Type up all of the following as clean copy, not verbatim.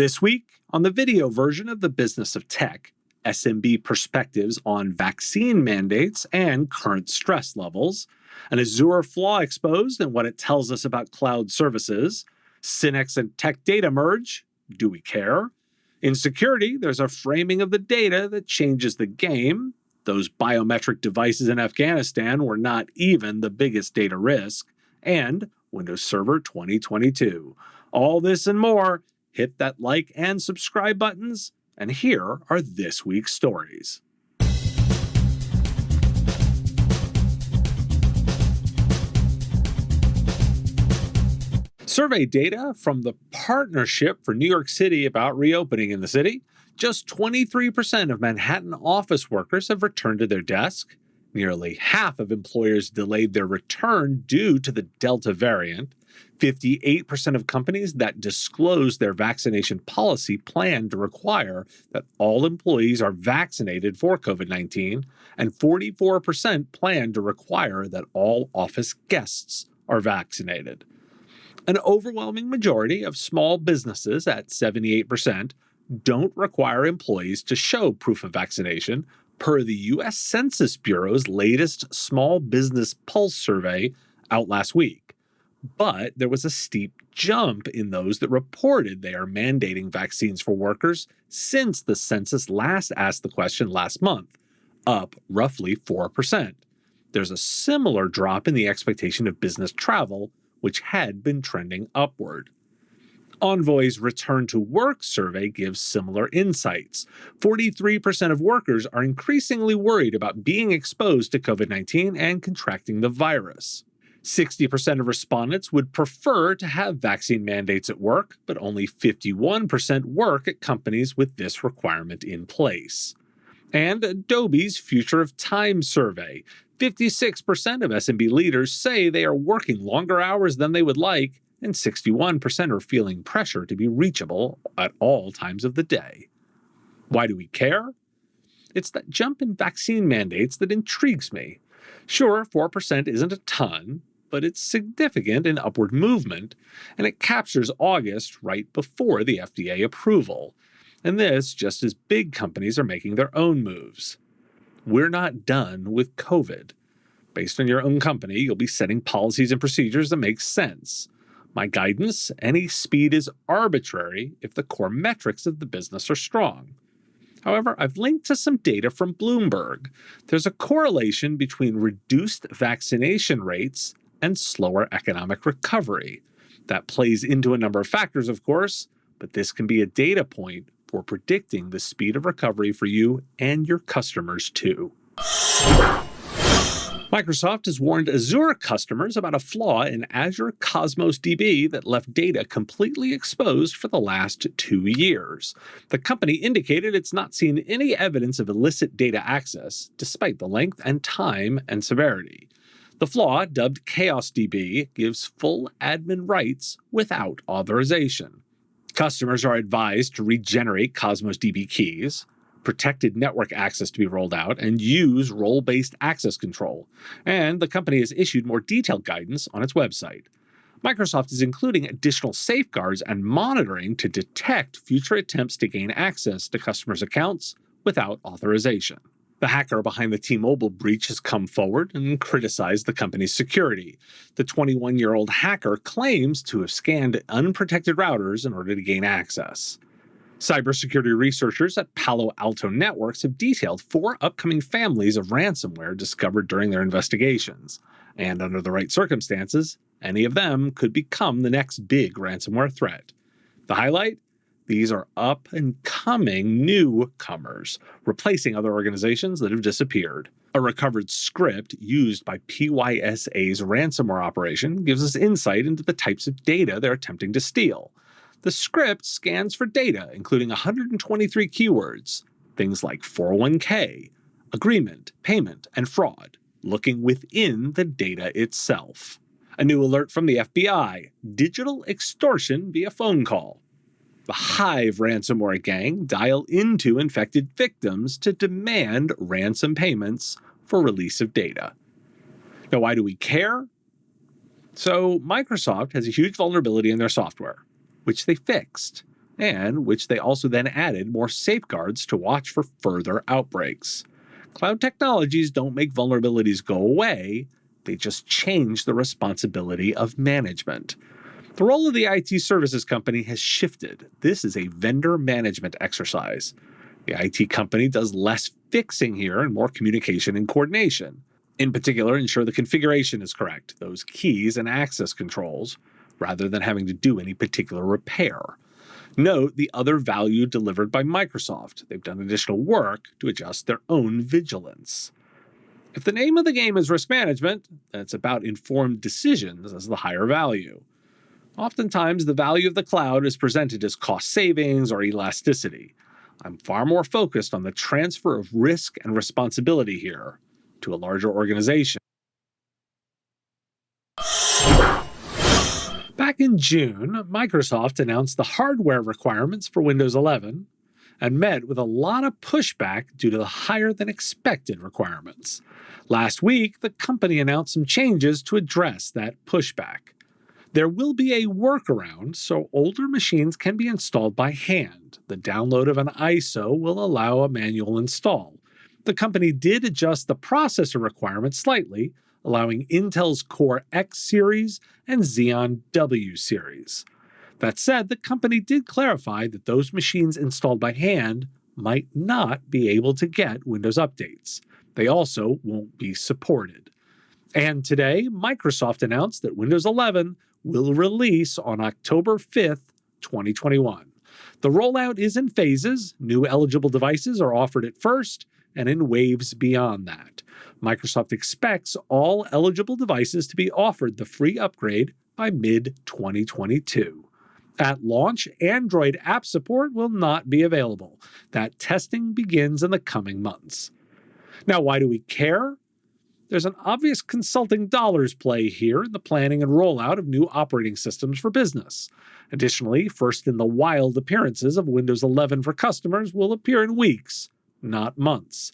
This week, on the video version of the Business of Tech, SMB perspectives on vaccine mandates and current stress levels, an Azure flaw exposed and what it tells us about cloud services, Synnex and Tech Data merge, do we care? In security, there's a framing of the data that changes the game. Those biometric devices in Afghanistan were not even the biggest data risk. And Windows Server 2022. All this and more. Hit that like and subscribe buttons, and here are this week's stories. Survey data from the Partnership for New York City about reopening in the city. Just 23% of Manhattan office workers have returned to their desk. Nearly half of employers delayed their return due to the Delta variant. 58% of companies that disclose their vaccination policy plan to require that all employees are vaccinated for COVID-19, and 44% plan to require that all office guests are vaccinated. An overwhelming majority of small businesses, at 78%, don't require employees to show proof of vaccination, per the U.S. Census Bureau's latest Small Business Pulse survey out last week. But there was a steep jump in those that reported they are mandating vaccines for workers since the census last asked the question last month, up roughly 4%. There's a similar drop in the expectation of business travel, which had been trending upward. Envoy's Return to Work survey gives similar insights. 43% of workers are increasingly worried about being exposed to COVID-19 and contracting the virus. 60% of respondents would prefer to have vaccine mandates at work, but only 51% work at companies with this requirement in place. And Adobe's Future of Time survey. 56% of SMB leaders say they are working longer hours than they would like, and 61% are feeling pressure to be reachable at all times of the day. Why do we care? It's that jump in vaccine mandates that intrigues me. Sure, 4% isn't a ton, but it's significant in upward movement, and it captures August right before the FDA approval. And this just as big companies are making their own moves. We're not done with COVID. Based on your own company, you'll be setting policies and procedures that make sense. My guidance, any speed is arbitrary if the core metrics of the business are strong. However, I've linked to some data from Bloomberg. There's a correlation between reduced vaccination rates and slower economic recovery. That plays into a number of factors, of course, but this can be a data point for predicting the speed of recovery for you and your customers too. Microsoft has warned Azure customers about a flaw in Azure Cosmos DB that left data completely exposed for the last 2 years. The company indicated it's not seen any evidence of illicit data access, despite the length and time and severity. The flaw, dubbed Chaos DB, gives full admin rights without authorization. Customers are advised to regenerate Cosmos DB keys, protected network access to be rolled out, and use role-based access control. And the company has issued more detailed guidance on its website. Microsoft is including additional safeguards and monitoring to detect future attempts to gain access to customers' accounts without authorization. The hacker behind the T-Mobile breach has come forward and criticized the company's security. The 21-year-old hacker claims to have scanned unprotected routers in order to gain access. Cybersecurity researchers at Palo Alto Networks have detailed 4 upcoming families of ransomware discovered during their investigations. And under the right circumstances, any of them could become the next big ransomware threat. The highlight? These are up-and-coming newcomers, replacing other organizations that have disappeared. A recovered script used by PYSA's ransomware operation gives us insight into the types of data they're attempting to steal. The script scans for data, including 123 keywords, things like 401k, agreement, payment, and fraud, looking within the data itself. A new alert from the FBI, digital extortion via phone call. The Hive ransomware gang dial into infected victims to demand ransom payments for release of data. Now, why do we care? So, Microsoft has a huge vulnerability in their software, which they fixed. and which they also then added more safeguards to watch for further outbreaks. Cloud technologies don't make vulnerabilities go away, they just change the responsibility of management. The role of the IT services company has shifted. This is a vendor management exercise. The IT company does less fixing here and more communication and coordination. In particular, ensure the configuration is correct, those keys and access controls, rather than having to do any particular repair. Note the other value delivered by Microsoft. They've done additional work to adjust their own vigilance. If the name of the game is risk management, then it's about informed decisions as the higher value. Oftentimes, the value of the cloud is presented as cost savings or elasticity. I'm far more focused on the transfer of risk and responsibility here to a larger organization. Back in June, Microsoft announced the hardware requirements for Windows 11 and met with a lot of pushback due to the higher than expected requirements. Last week, the company announced some changes to address that pushback. There will be a workaround so older machines can be installed by hand. The download of an ISO will allow a manual install. The company did adjust the processor requirements slightly, allowing Intel's Core X series and Xeon W series. That said, the company did clarify that those machines installed by hand might not be able to get Windows updates. They also won't be supported. And today, Microsoft announced that Windows 11 will release on October 5th, 2021. The rollout is in phases. New eligible devices are offered at first and in waves beyond that. Microsoft expects all eligible devices to be offered the free upgrade by mid-2022. At launch, Android app support will not be available. That testing begins in the coming months. Now, why do we care? There's an obvious consulting dollars play here in the planning and rollout of new operating systems for business. Additionally, first-in-the-wild appearances of Windows 11 for customers will appear in weeks, not months.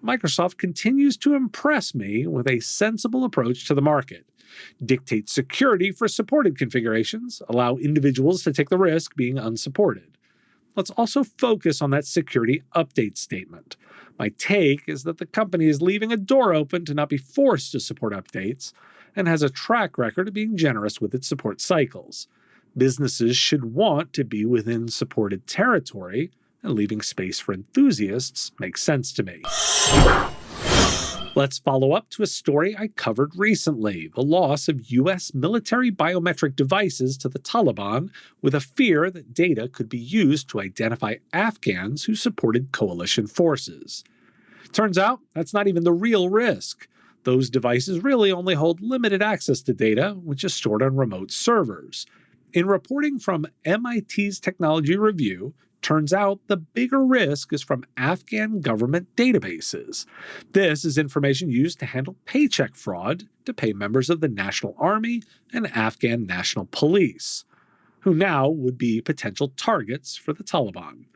Microsoft continues to impress me with a sensible approach to the market. Dictate security for supported configurations, allow individuals to take the risk being unsupported. Let's also focus on that security update statement. My take is that the company is leaving a door open to not be forced to support updates and has a track record of being generous with its support cycles. Businesses should want to be within supported territory, and leaving space for enthusiasts makes sense to me. Let's follow up to a story I covered recently, the loss of U.S. military biometric devices to the Taliban with a fear that data could be used to identify Afghans who supported coalition forces. Turns out that's not even the real risk. Those devices really only hold limited access to data, which is stored on remote servers. In reporting from MIT's Technology Review, turns out the bigger risk is from Afghan government databases. This is information used to handle paycheck fraud to pay members of the National Army and Afghan National Police, who now would be potential targets for the Taliban.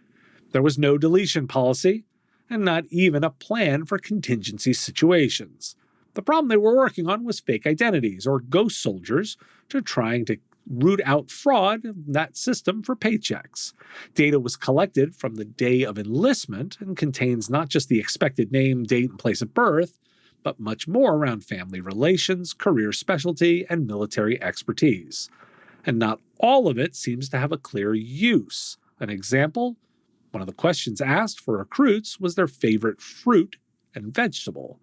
There was no deletion policy, and not even a plan for contingency situations. The problem they were working on was fake identities, or ghost soldiers, trying to root out fraud in that system for paychecks. Data was collected from the day of enlistment and contains not just the expected name, date, and place of birth, but much more around family relations, career specialty, and military expertise. And not all of it seems to have a clear use. An example? One of the questions asked for recruits was their favorite fruit and vegetable.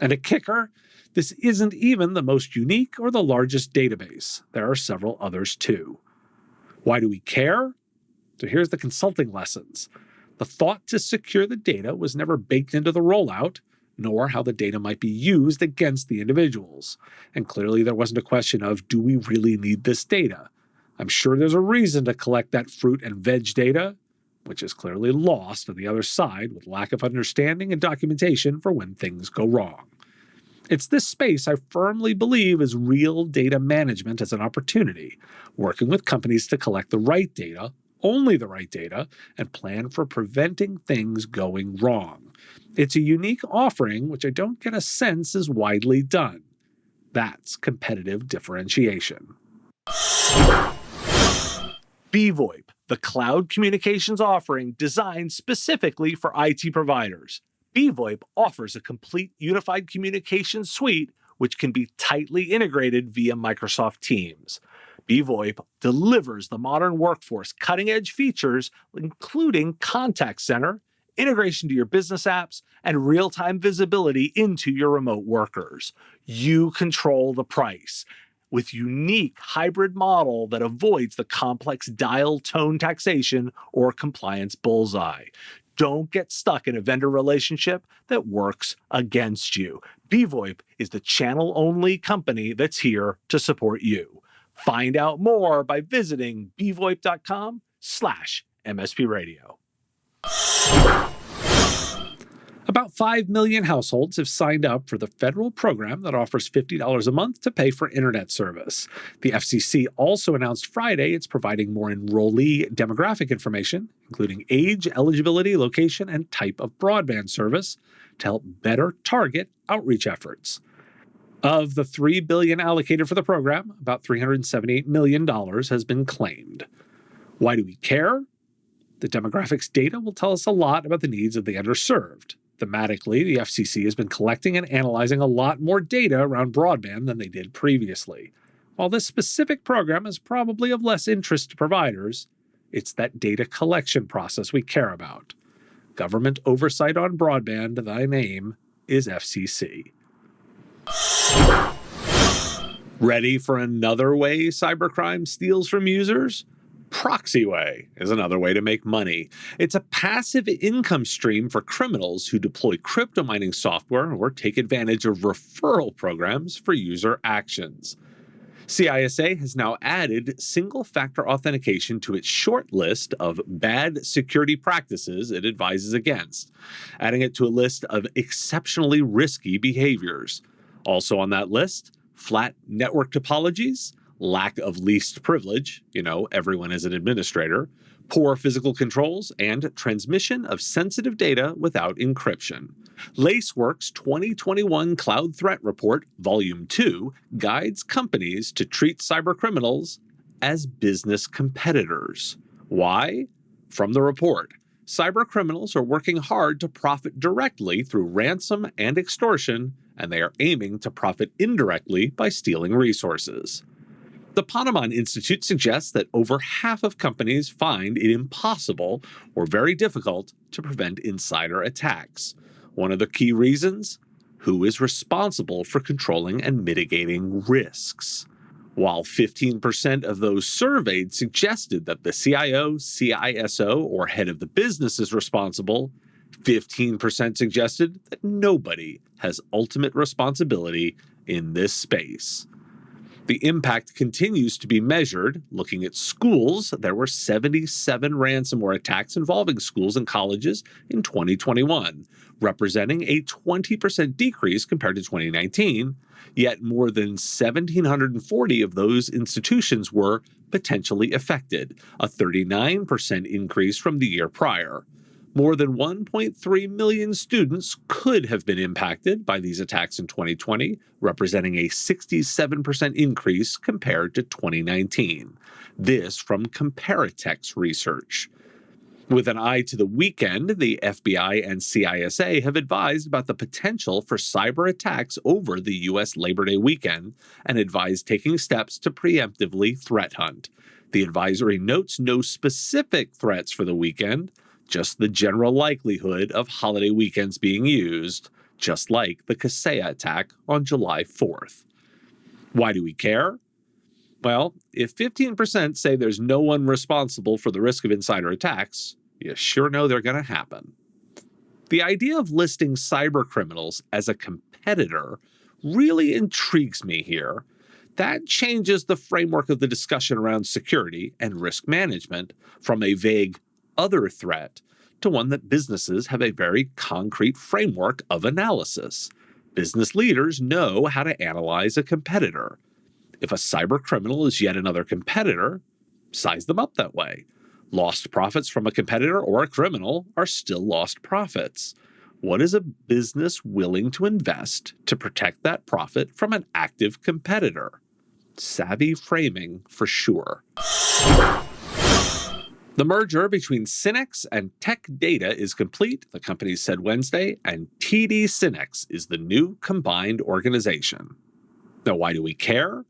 And a kicker? This isn't even the most unique or the largest database. There are several others too. Why do we care? So here's the consulting lessons. The thought to secure the data was never baked into the rollout, nor how the data might be used against the individuals. And clearly there wasn't a question of, do we really need this data? I'm sure there's a reason to collect that fruit and veg data, which is clearly lost on the other side with lack of understanding and documentation for when things go wrong. It's this space I firmly believe is real data management as an opportunity, working with companies to collect the right data, only the right data, and plan for preventing things going wrong. It's a unique offering which I don't get a sense is widely done. That's competitive differentiation. BVoiP, the cloud communications offering designed specifically for IT providers. BVoiP offers a complete unified communications suite which can be tightly integrated via Microsoft Teams. BVoiP delivers the modern workforce cutting-edge features, including contact center, integration to your business apps, and real-time visibility into your remote workers. You control the price with unique hybrid model that avoids the complex dial tone taxation or compliance bullseye. Don't get stuck in a vendor relationship that works against you. BVoiP is the channel-only company that's here to support you. Find out more by visiting bvoip.com/MSP Radio. About 5 million households have signed up for the federal program that offers $50 a month to pay for internet service. The FCC also announced Friday it's providing more enrollee demographic information, including age, eligibility, location, and type of broadband service, to help better target outreach efforts. Of the $3 billion allocated for the program, about $378 million has been claimed. Why do we care? The demographics data will tell us a lot about the needs of the underserved. Thematically, the FCC has been collecting and analyzing a lot more data around broadband than they did previously. While this specific program is probably of less interest to providers, it's that data collection process we care about. Government oversight on broadband, thy name is FCC. Ready for another way cybercrime steals from users? Proxyway is another way to make money. It's a passive income stream for criminals who deploy crypto mining software or take advantage of referral programs for user actions. CISA has now added single-factor authentication to its short list of bad security practices it advises against, adding it to a list of exceptionally risky behaviors. Also on that list, flat network topologies, lack of least privilege, everyone is an administrator, poor physical controls, and transmission of sensitive data without encryption. Lacework's 2021 Cloud Threat Report, Volume 2, guides companies to treat cybercriminals as business competitors. Why? From the report, cybercriminals are working hard to profit directly through ransom and extortion, and they are aiming to profit indirectly by stealing resources. The Ponemon Institute suggests that over half of companies find it impossible or very difficult to prevent insider attacks. One of the key reasons? Who is responsible for controlling and mitigating risks? While 15% of those surveyed suggested that the CIO, CISO, or head of the business is responsible, 15% suggested that nobody has ultimate responsibility in this space. The impact continues to be measured. Looking at schools, there were 77 ransomware attacks involving schools and colleges in 2021, representing a 20% decrease compared to 2019, yet more than 1,740 of those institutions were potentially affected, a 39% increase from the year prior. More than 1.3 million students could have been impacted by these attacks in 2020, representing a 67% increase compared to 2019. This from Comparitech's research. With an eye to the weekend, the FBI and CISA have advised about the potential for cyber attacks over the U.S. Labor Day weekend and advised taking steps to preemptively threat hunt. The advisory notes no specific threats for the weekend, just the general likelihood of holiday weekends being used, just like the Kaseya attack on July 4th. Why do we care? Well, if 15% say there's no one responsible for the risk of insider attacks, you sure know they're going to happen. The idea of listing cybercriminals as a competitor really intrigues me here. That changes the framework of the discussion around security and risk management from a vague other threat to one that businesses have a very concrete framework of analysis. Business leaders know how to analyze a competitor. If a cyber criminal is yet another competitor, size them up that way. Lost profits from a competitor or a criminal are still lost profits. What is a business willing to invest to protect that profit from an active competitor? Savvy framing for sure. The merger between Synnex and Tech Data is complete, the company said Wednesday, and TD Synnex is the new combined organization. Now, why do we care?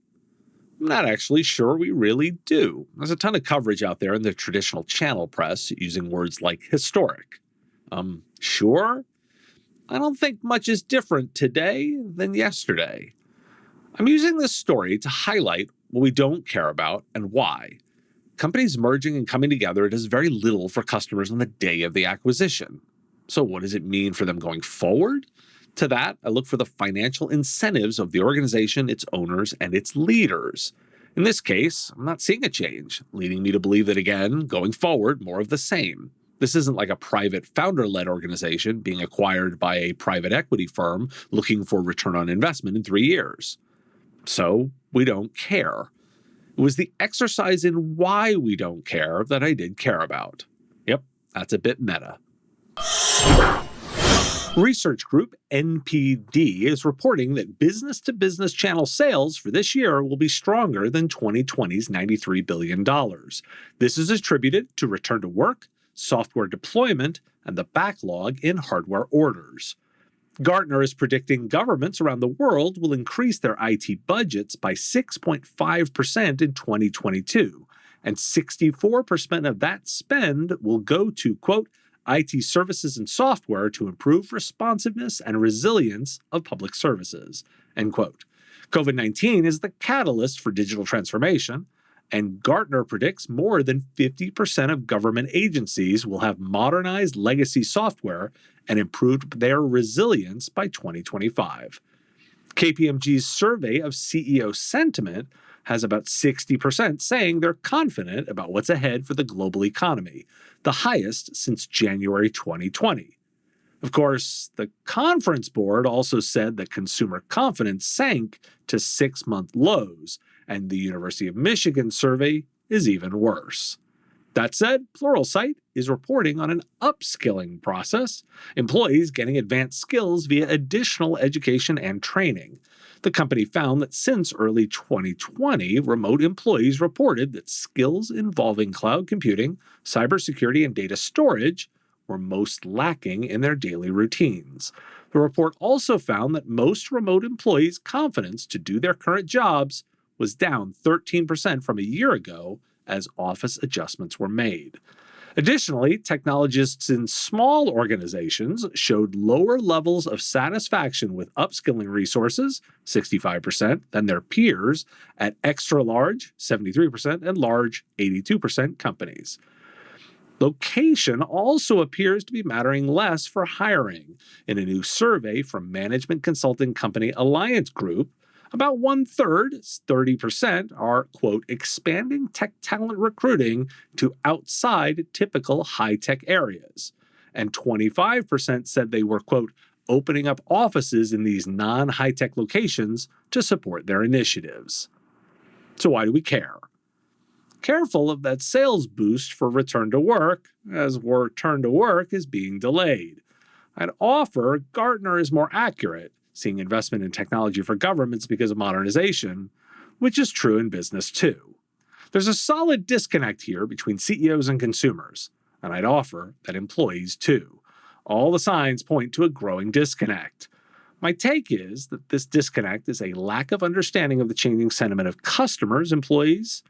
I'm not actually sure we really do. There's a ton of coverage out there in the traditional channel press using words like historic. Sure? I don't think much is different today than yesterday. I'm using this story to highlight what we don't care about and why. Companies merging and coming together does very little for customers on the day of the acquisition. So what does it mean for them going forward? To that, I look for the financial incentives of the organization, its owners, and its leaders. In this case, I'm not seeing a change, leading me to believe that, again, going forward, more of the same. This isn't like a private founder-led organization being acquired by a private equity firm looking for return on investment in 3 years. So we don't care. It was the exercise in why we don't care that I did care about. Yep, that's a bit meta. Research group NPD is reporting that business-to-business channel sales for this year will be stronger than 2020's $93 billion. This is attributed to return to work, software deployment, and the backlog in hardware orders. Gartner is predicting governments around the world will increase their IT budgets by 6.5% in 2022, and 64% of that spend will go to, quote, IT services and software to improve responsiveness and resilience of public services, end quote. COVID-19 is the catalyst for digital transformation, and Gartner predicts more than 50% of government agencies will have modernized legacy software and improved their resilience by 2025. KPMG's survey of CEO sentiment has about 60% saying they're confident about what's ahead for the global economy, the highest since January 2020. Of course, the conference board also said that consumer confidence sank to 6-month lows, and the University of Michigan survey is even worse. That said, Pluralsight is reporting on an upskilling process, employees getting advanced skills via additional education and training. The company found that since early 2020, remote employees reported that skills involving cloud computing, cybersecurity, and data storage were most lacking in their daily routines. The report also found that most remote employees' confidence to do their current jobs was down 13% from a year ago as office adjustments were made. Additionally, technologists in small organizations showed lower levels of satisfaction with upskilling resources, 65%, than their peers at extra-large, 73%, and large, 82% companies. Location also appears to be mattering less for hiring. In a new survey from management consulting company Alliance Group, about 1/3, 30%, are, quote, expanding tech talent recruiting to outside typical high-tech areas. And 25% said they were, quote, opening up offices in these non-high-tech locations to support their initiatives. So why do we care? Careful of that sales boost for return to work, as return to work is being delayed. I'd offer Gartner is more accurate, seeing investment in technology for governments because of modernization, which is true in business too. There's a solid disconnect here between CEOs and consumers, and I'd offer that employees too. All the signs point to a growing disconnect. My take is that this disconnect is a lack of understanding of the changing sentiment of customers, employees,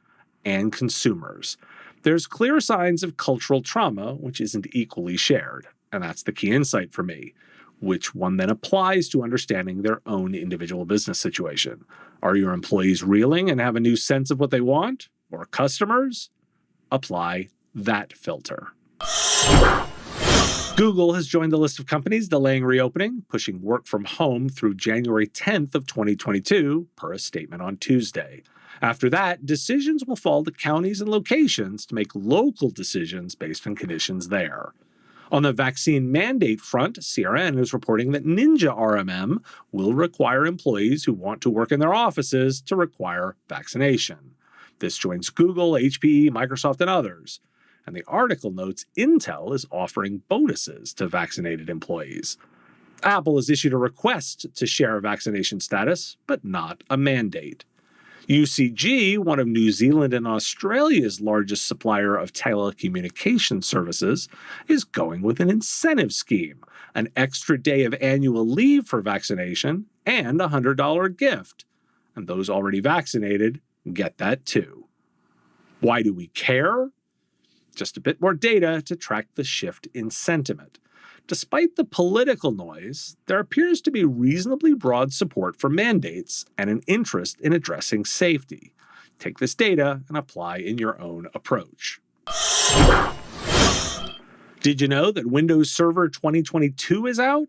and consumers. There's clear signs of cultural trauma, which isn't equally shared, and that's the key insight for me. Which one then applies to understanding their own individual business situation. Are your employees reeling and have a new sense of what they want? Or customers? Apply that filter. Google has joined the list of companies delaying reopening, pushing work from home through January 10th of 2022, per a statement on Tuesday. After that, decisions will fall to counties and locations to make local decisions based on conditions there. On the vaccine mandate front, CRN is reporting that Ninja RMM will require employees who want to work in their offices to require vaccination. This joins Google, HPE, Microsoft, and others. And the article notes Intel is offering bonuses to vaccinated employees. Apple has issued a request to share vaccination status, but not a mandate. UCG, one of New Zealand and Australia's largest supplier of telecommunication services, is going with an incentive scheme, an extra day of annual leave for vaccination, and a $100 gift. And those already vaccinated get that too. Why do we care? Just a bit more data to track the shift in sentiment. Despite the political noise, there appears to be reasonably broad support for mandates and an interest in addressing safety. Take this data and apply in your own approach. Did you know that Windows Server 2022 is out?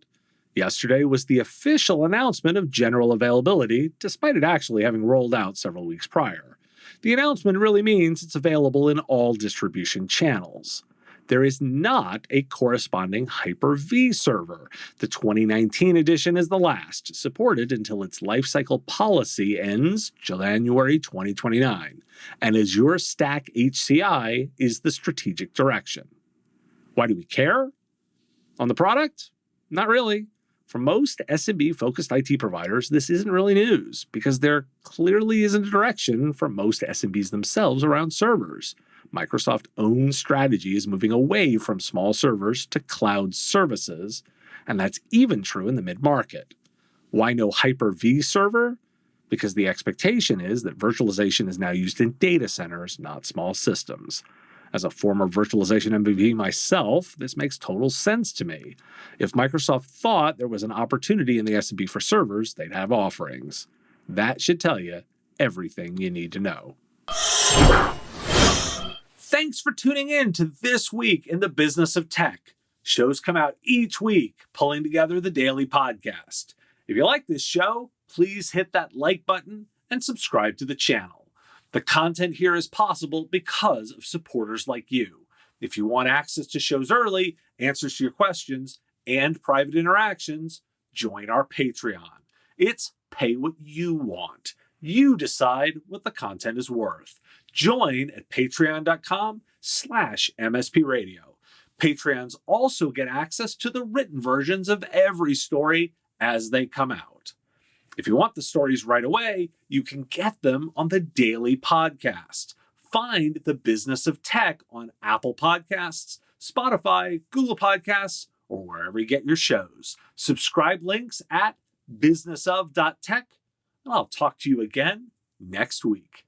Yesterday was the official announcement of general availability, despite it actually having rolled out several weeks prior. The announcement really means it's available in all distribution channels. There is not a corresponding Hyper-V server. The 2019 edition is the last, supported until its lifecycle policy ends January 2029, and Azure Stack HCI is the strategic direction. Why do we care? On the product? Not really. For most SMB-focused IT providers, this isn't really news, because there clearly isn't a direction for most SMBs themselves around servers. Microsoft's own strategy is moving away from small servers to cloud services, and that's even true in the mid-market. Why no Hyper-V server? Because the expectation is that virtualization is now used in data centers, not small systems. As a former virtualization MVP myself, this makes total sense to me. If Microsoft thought there was an opportunity in the SMB for servers, they'd have offerings. That should tell you everything you need to know. Thanks for tuning in to This Week in the Business of Tech. Shows come out each week, pulling together the daily podcast. If you like this show, please hit that like button and subscribe to the channel. The content here is possible because of supporters like you. If you want access to shows early, answers to your questions, and private interactions, join our Patreon. It's pay what you want. You decide what the content is worth. Join at patreon.com/MSP Radio. Patreons also get access to the written versions of every story as they come out. If you want the stories right away, you can get them on the daily podcast. Find The Business of Tech on Apple Podcasts, Spotify, Google Podcasts, or wherever you get your shows. Subscribe links at businessof.tech, and I'll talk to you again next week.